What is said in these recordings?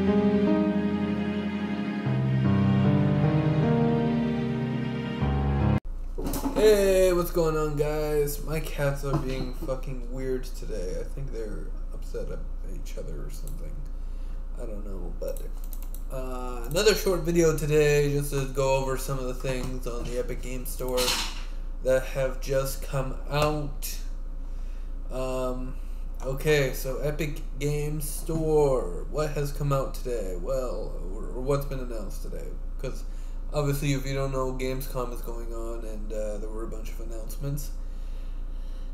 Hey, what's going on, guys? My cats are being fucking weird today. I think they're upset at each other or something. I don't know, but another short video today just to go over some of the things on the Epic Games Store that have just come out. Okay, so Epic Games Store, what has come out today? Well, or what's been announced today? Because obviously, if you don't know, Gamescom is going on, and there were a bunch of announcements.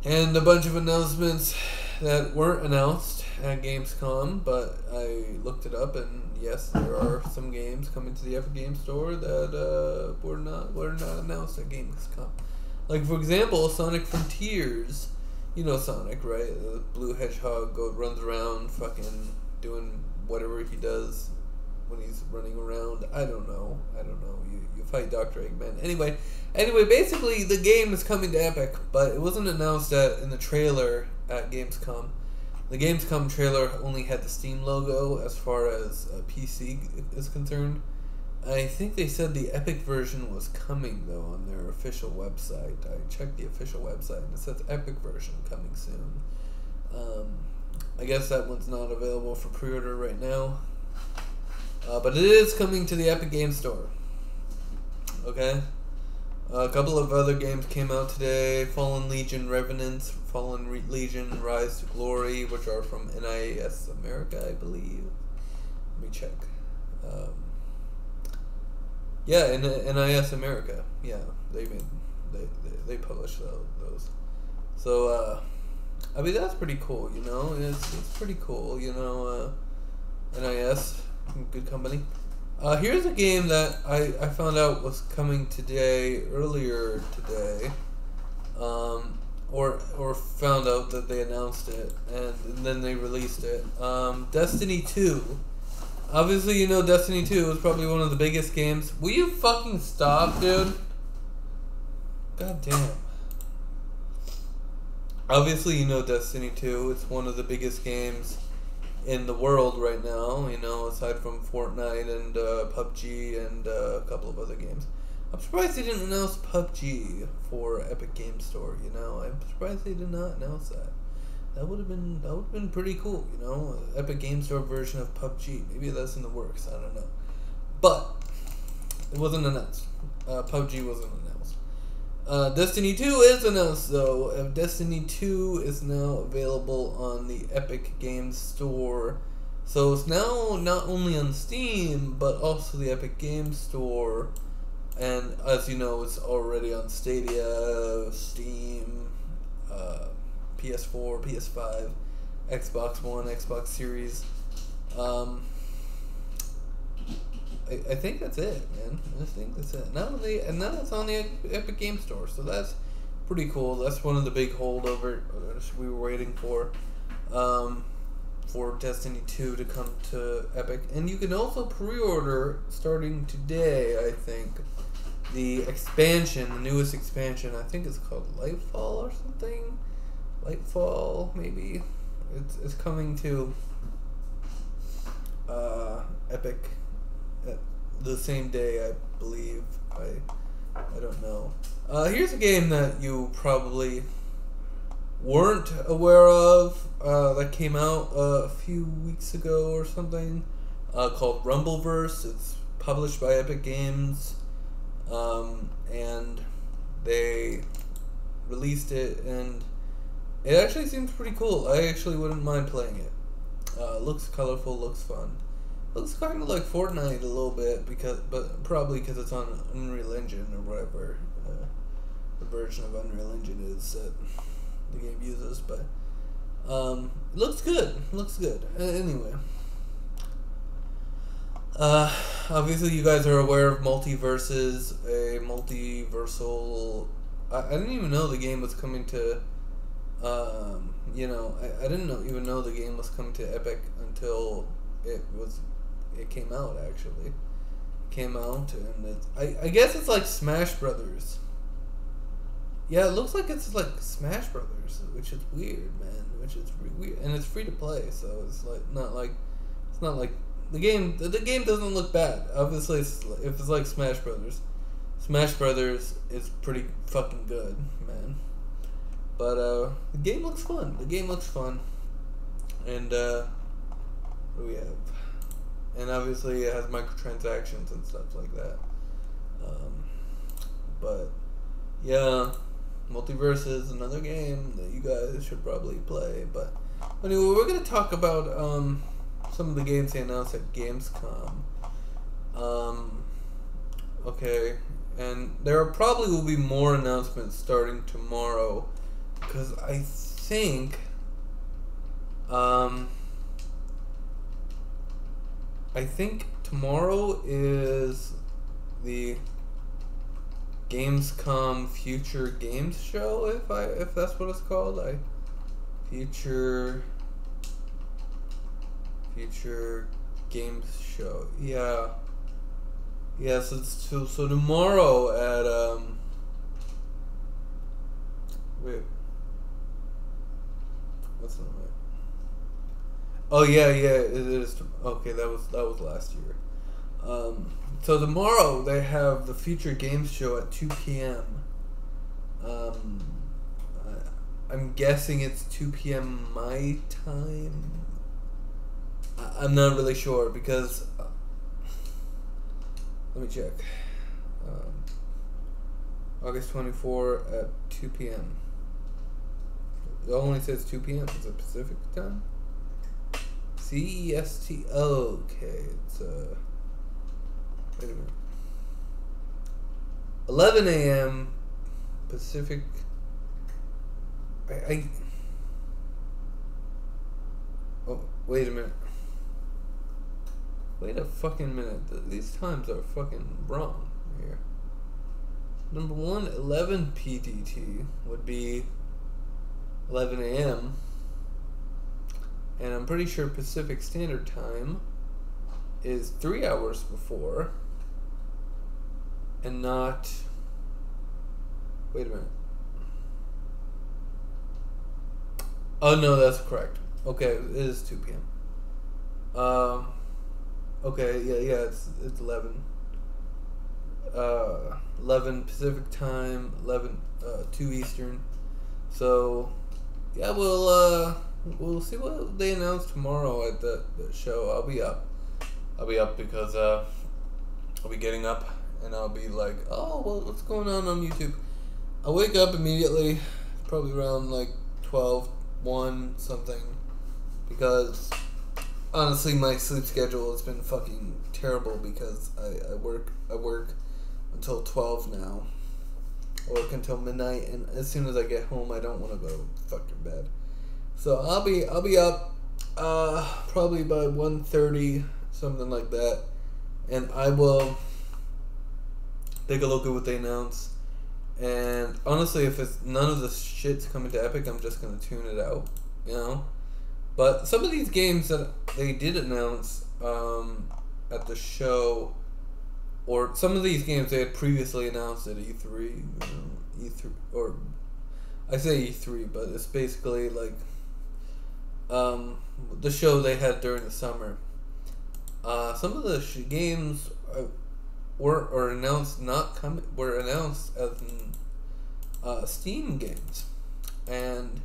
And a bunch of announcements that weren't announced at Gamescom, but I looked it up, and yes, there are some games coming to the Epic Games Store that were not announced at Gamescom. Like, for example, Sonic Frontiers. You know Sonic, right? The blue hedgehog runs around fucking doing whatever he does when he's running around. I don't know. You fight Dr. Eggman. Anyway, basically the game is coming to Epic, but it wasn't announced in the trailer at Gamescom. The Gamescom trailer only had the Steam logo as far as PC is concerned. I think they said the Epic version was coming, though, on their official website. I checked the official website, and it says Epic version coming soon. I guess that one's not available for pre-order right now. But it is coming to the Epic Games Store. Okay? A couple of other games came out today. Fallen Legion Revenants, Fallen Legion Rise to Glory, which are from NIS America, I believe. Let me check. Yeah, in NIS America. Yeah, they publish those. So, I mean, that's pretty cool, you know? It's pretty cool, you know, NIS. Good company. Here's a game that I found out was coming earlier today, or found out that they announced it, and then they released it. Destiny 2. Obviously, you know Destiny 2 is probably one of the biggest games. Will you fucking stop, dude? God damn. Obviously, you know Destiny 2. It's one of the biggest games in the world right now, you know, aside from Fortnite and PUBG and a couple of other games. I'm surprised they didn't announce PUBG for Epic Games Store, you know. I'm surprised they did not announce that. That would have been pretty cool, you know. Epic Games Store version of PUBG. Maybe that's in the works, I don't know. But it wasn't announced. PUBG wasn't announced. Destiny 2 is announced, though. Destiny 2 is now available on the Epic Games Store. So it's now not only on Steam, but also the Epic Games Store. And as you know, it's already on Stadia, Steam, PS4, PS5, Xbox One, Xbox Series. I think that's it, man. I think that's it. Now it's on the Epic Games Store, so that's pretty cool. That's one of the big holdovers we were waiting for Destiny 2 to come to Epic. And you can also pre-order, starting today, I think, the expansion, the newest expansion. I think it's called Lightfall or something. Lightfall, maybe. It's coming to Epic at the same day, I believe. I don't know. Here's a game that you probably weren't aware of, that came out a few weeks ago or something, called Rumbleverse. It's published by Epic Games, and they released it, and it actually seems pretty cool. I actually wouldn't mind playing it. Looks colorful, looks fun. Looks kind of like Fortnite a little bit, but probably because it's on Unreal Engine or whatever the version of Unreal Engine is that the game uses. But looks good. Looks good. Anyway, obviously you guys are aware of Multiverses, a multiversal. I didn't even know the game was coming to. You know, I didn't even know the game was coming to Epic until it came out. Actually, it came out, and I guess it's like Smash Brothers. Yeah, it looks like it's like Smash Brothers, which is weird, man. Which is weird, and it's free to play, so it's not like the game doesn't look bad. Obviously, if it's like Smash Brothers is pretty fucking good, man. But the game looks fun. And what do we have? And obviously it has microtransactions and stuff like that. But yeah, Multiverse is another game that you guys should probably play. But anyway, we're gonna talk about some of the games they announced at Gamescom. Okay, and there probably will be more announcements starting tomorrow, because I think tomorrow is the Gamescom Future Games Show, if that's what it's called. Future Games Show. Yeah. Yes, so tomorrow at wait. What's the name? Oh yeah, it is. Okay, that was last year. So tomorrow they have the Future Games Show at 2 p.m. I'm guessing it's 2 p.m. my time. I'm not really sure because let me check. August 24 at 2 p.m. It only says 2 p.m. Is it Pacific time? CEST. Okay, it's wait a minute. 11 a.m. Pacific. Oh, wait a minute. Wait a fucking minute. These times are fucking wrong here. Number one, 11 PDT would be 11 a.m. And I'm pretty sure Pacific Standard Time is 3 hours before. And not... Wait a minute. Oh no, that's correct. Okay, it is 2 p.m. Okay, yeah, it's 11. 11 Pacific Time, 2 Eastern. So, yeah, we'll see what they announce tomorrow at the show. I'll be up because I'll be getting up and I'll be like, oh, well, what's going on YouTube? I'll wake up immediately, probably around like 12, 1 something, because honestly my sleep schedule has been fucking terrible because I work until 12 now. I work until midnight, and as soon as I get home I don't want to go to fucking bed. So I'll be up probably by 1:30, something like that, and I will take a look at what they announce. And honestly, if it's none of the shit's coming to Epic, I'm just gonna tune it out, you know. But some of these games that they did announce at the show, or some of these games they had previously announced at E3, E3, or I say E3, but it's basically like the show they had during the summer. Some of the games were announced were announced as Steam games, and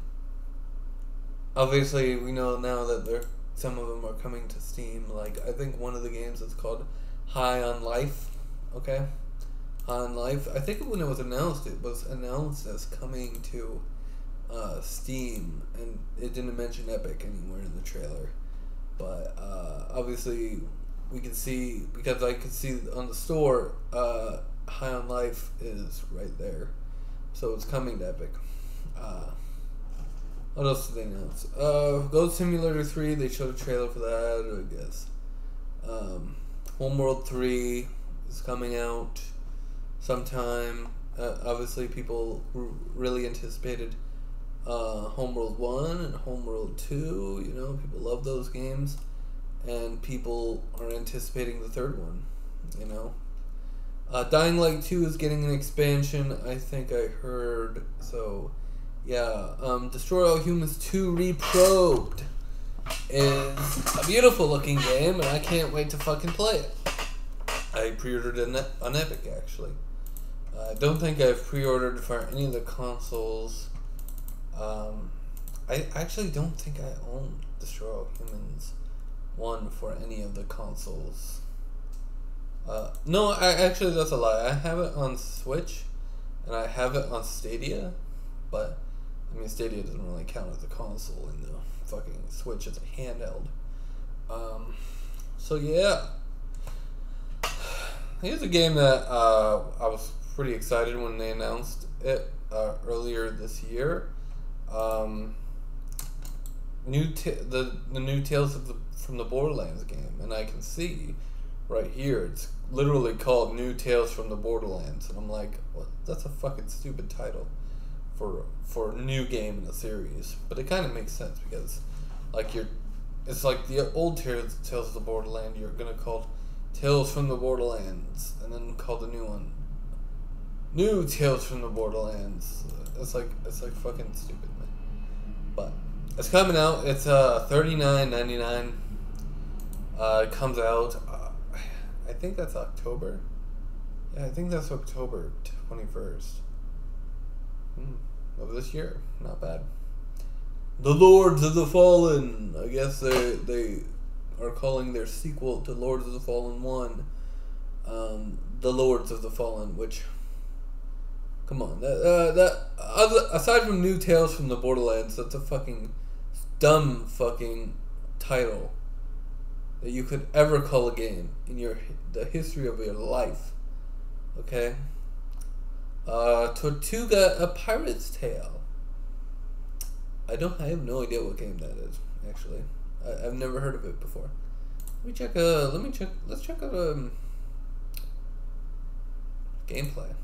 obviously we know now that some of them are coming to Steam. Like I think one of the games is called High on Life. Okay, High on Life. I think when it was announced as coming to Steam, and it didn't mention Epic anywhere in the trailer. But obviously we can see, because I could see on the store, High on Life is right there, so it's coming to Epic. What else did they announce? Goat Simulator 3, they showed a trailer for that, I guess. Homeworld 3 is coming out sometime. Obviously people really anticipated Homeworld 1 and Homeworld 2, you know, people love those games, and people are anticipating the third one, you know. Dying Light 2 is getting an expansion, I think I heard, so yeah. Destroy All Humans 2 Reprobed is a beautiful looking game, and I can't wait to fucking play it. I pre-ordered it on Epic, actually. I don't think I've pre-ordered for any of the consoles. I actually don't think I own Destroy All Humans 1 for any of the consoles. No, actually that's a lie. I have it on Switch, and I have it on Stadia, but, I mean, Stadia doesn't really count as a console in the fucking Switch. It's a handheld. So yeah. Here's a game that I was pretty excited when they announced it earlier this year. The new Tales from the Borderlands game, and I can see right here it's literally called New Tales from the Borderlands, and I'm like, what? That's a fucking stupid title for a new game in a series, but it kind of makes sense because like it's like the old Tales of the Borderlands. You're gonna call Tales from the Borderlands, and then call the new one New Tales from the Borderlands. It's like fucking stupid, man. But it's coming out. It's $39.99. It comes out. I think that's October. Yeah, I think that's October 21st of this year. Not bad. The Lords of the Fallen. I guess they are calling their sequel to Lords of the Fallen 1 The Lords of the Fallen, which, come on, aside from New Tales from the Borderlands, that's a fucking dumb fucking title that you could ever call a game in the history of your life. Okay? Tortuga: A Pirate's Tale. I have no idea what game that is, actually. I've never heard of it before. Let's check out gameplay.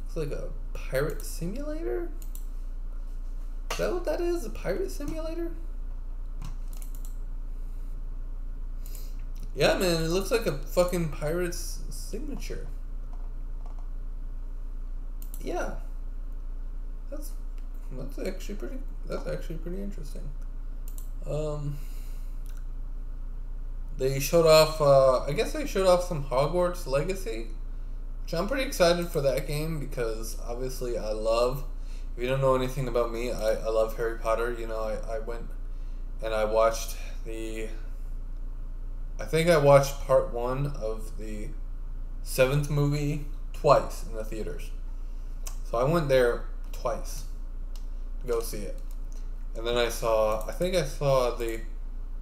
It's like a pirate simulator? Is that what that is? A pirate simulator? Yeah, man, it looks like a fucking pirate's signature. Yeah. That's actually pretty interesting. They showed off, I guess they showed off some Hogwarts Legacy, which I'm pretty excited for that game because obviously I love, if you don't know anything about me, I love Harry Potter. You know, I went and I watched I think I watched part 1 of the 7th movie twice in the theaters. So I went there twice to go see it. And then I think I saw the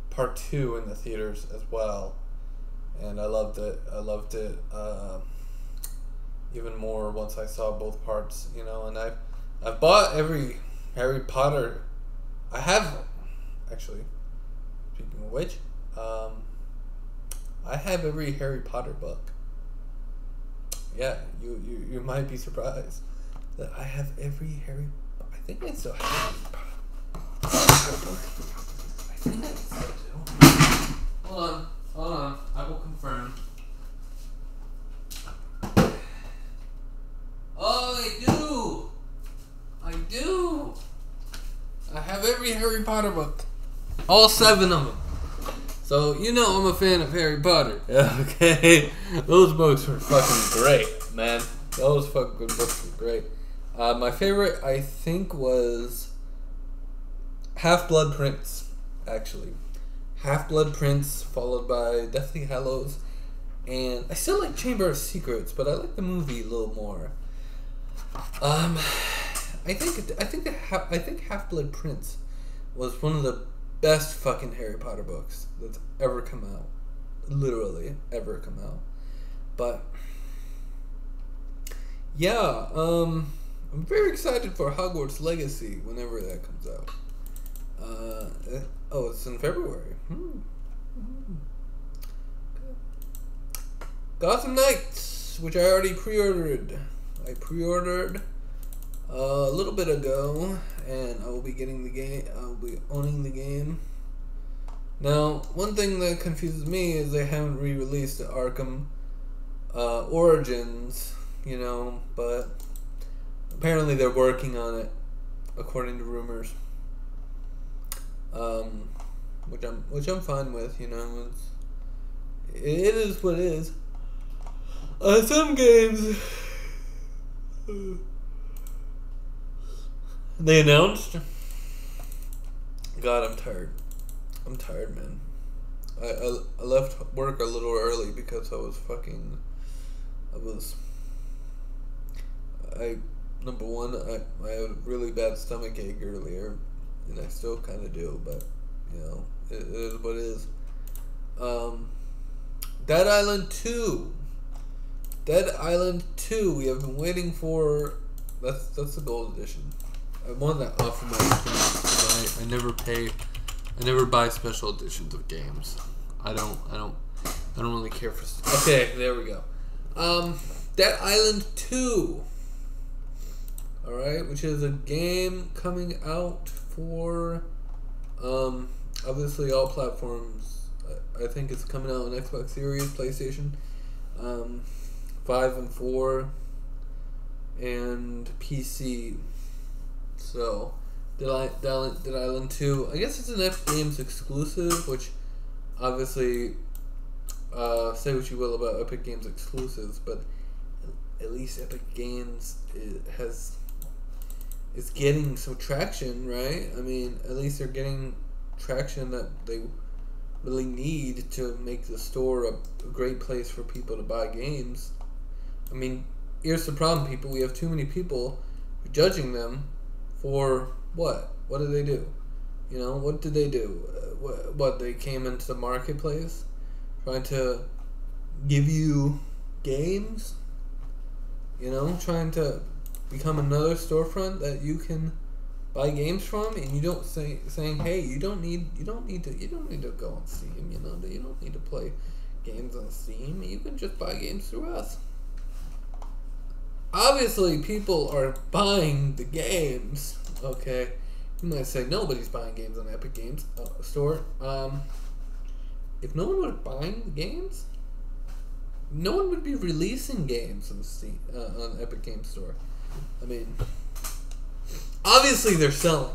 part 2 in the theaters as well, and I loved it. Even more once I saw both parts, you know. And I've bought every Harry Potter. I have, actually. Speaking of which, I have every Harry Potter book. Yeah, you might be surprised that I have every Harry. I think I still have Harry Potter. I think I still do. Hold on. I will confirm. Oh, I do. I have every Harry Potter book. All 7 of them. So, you know I'm a fan of Harry Potter. Okay? Those books were fucking great, man. Those fucking books were great. My favorite, I think, was Half-Blood Prince, actually. Half-Blood Prince, followed by Deathly Hallows. And I still like Chamber of Secrets, but I like the movie a little more. I think Half-Blood Prince was one of the best fucking Harry Potter books that's ever come out. Literally, ever come out. But yeah, I'm very excited for Hogwarts Legacy whenever that comes out. It's in February. Gotham Knights, which I already pre-ordered. I pre-ordered a little bit ago, and I will be getting the game. I will be owning the game. Now, one thing that confuses me is they haven't re-released the Arkham Origins, you know, but apparently they're working on it, according to rumors. which I'm fine with. You know, it is what it is. Some games they announced. God, I'm tired. I'm tired, man. I left work a little early because number one, I had a really bad stomach ache earlier, and I still kind of do, but, you know, it is what it is. Dead Island 2. Dead Island 2, we have been waiting for, that's the gold edition. I want that off of my account, because I never buy special editions of games. I don't really care for. Okay, there we go. Dead Island 2. All right, which is a game coming out for, obviously all platforms. I think it's coming out on Xbox Series, PlayStation, 5 and 4, and PC. So, Dead Island 2. I guess it's an Epic Games exclusive, which obviously, say what you will about Epic Games exclusives, but at least Epic Games is getting some traction, right? I mean, at least they're getting traction that they really need to make the store a great place for people to buy games. I mean, here's the problem, people. We have too many people judging them for what? What did they do? You know, what did they do? What they came into the marketplace trying to give you games? You know, trying to become another storefront that you can buy games from, and you don't saying, hey, you don't need to go on Steam. You know, you don't need to play games on Steam. You can just buy games through us. Obviously, people are buying the games. Okay, you might say nobody's buying games on Epic Games Store. If no one were buying the games, no one would be releasing games on Steam on Epic Games Store. I mean, obviously they're selling.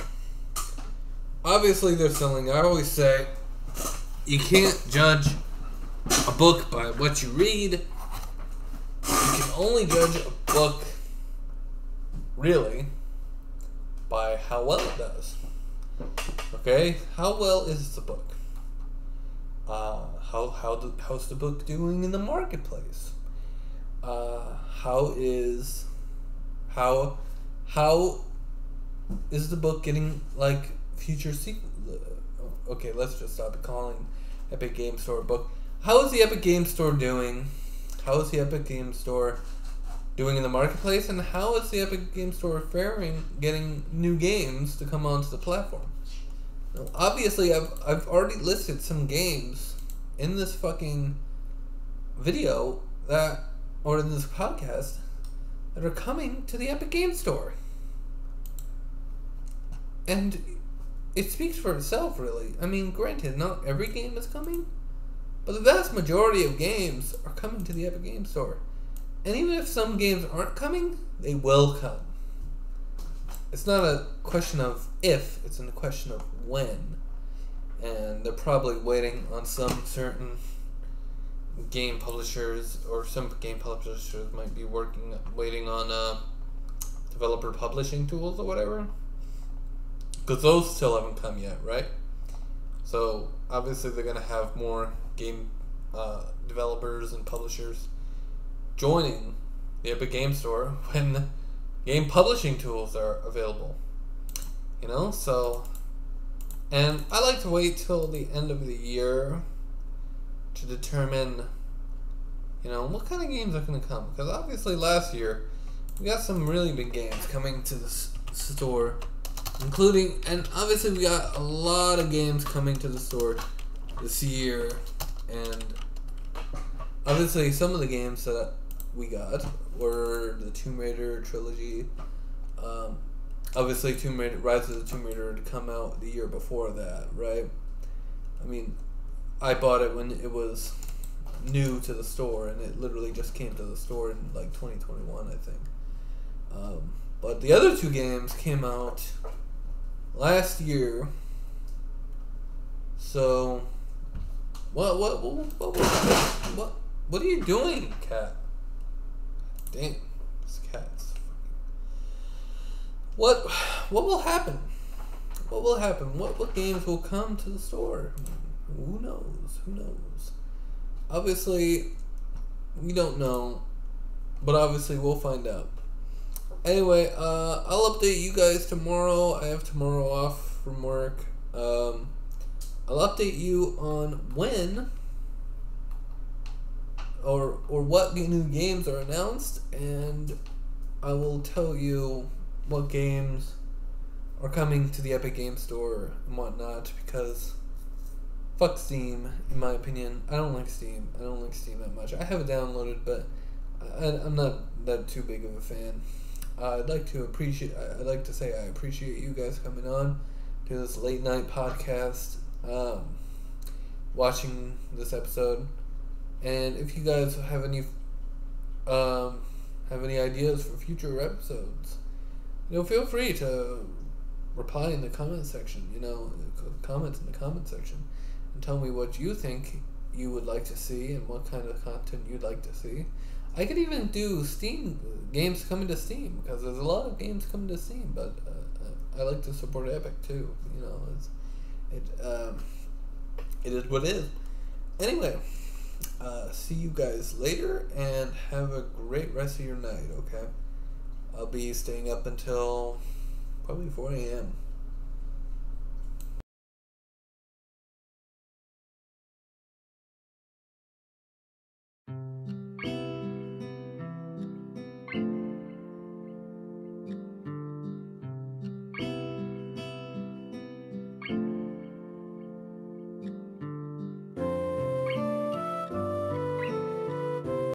I always say you can't judge a book by what you read. You can only judge a book, really, by how well it does. Okay? How well is the book? How's the book doing in the marketplace? How is the book getting, like, future sequels? Okay, let's just stop calling Epic Games Store a book. How is the Epic Games Store doing? How is the Epic Games Store doing in the marketplace? And how is the Epic Games Store faring getting new games to come onto the platform? Now, obviously, I've already listed some games in this fucking video or in this podcast that are coming to the Epic Games Store. And it speaks for itself, really. I mean, granted, not every game is coming, but the vast majority of games are coming to the Epic Games Store. And even if some games aren't coming, they will come. It's not a question of if, it's a question of when. And they're probably waiting on some certain game publishers, or some game publishers might be waiting on developer publishing tools or whatever. Because those still haven't come yet, right? So, obviously they're going to have more game developers and publishers joining the Epic Games Store when game publishing tools are available. You know, so... And I like to wait till the end of the year to determine, you know, what kind of games are going to come. Because obviously last year, we got some really big games coming to the store. Including, and obviously we got a lot of games coming to the store this year. And obviously some of the games that we got were the Tomb Raider trilogy. Obviously, Rise of the Tomb Raider had come out the year before that, right? I mean, I bought it when it was new to the store, and it literally just came to the store in, like, 2021, I think. But the other two games came out last year, So, what are you doing, cat? Damn, this cat's. What will happen? What will happen? What games will come to the store? Who knows? Who knows? Obviously, we don't know, but obviously we'll find out. Anyway, I'll update you guys tomorrow. I have tomorrow off from work. I'll update you on when or what new games are announced, and I will tell you what games are coming to the Epic Games Store and whatnot, because fuck Steam, in my opinion. I don't like Steam. I don't like Steam that much. I have it downloaded, but I'm not that too big of a fan. I'd like to say I appreciate you guys coming on to this late night podcast, watching this episode, and if you guys have any ideas for future episodes, feel free to reply in the comment section. Comments in the comment section, and tell me what you think you would like to see and what kind of content you'd like to see. I could even do Steam games coming to Steam, because there's a lot of games coming to Steam, but I like to support Epic too. It is what it is. Anyway, see you guys later, and have a great rest of your night. Okay, I'll be staying up until probably 4 a.m.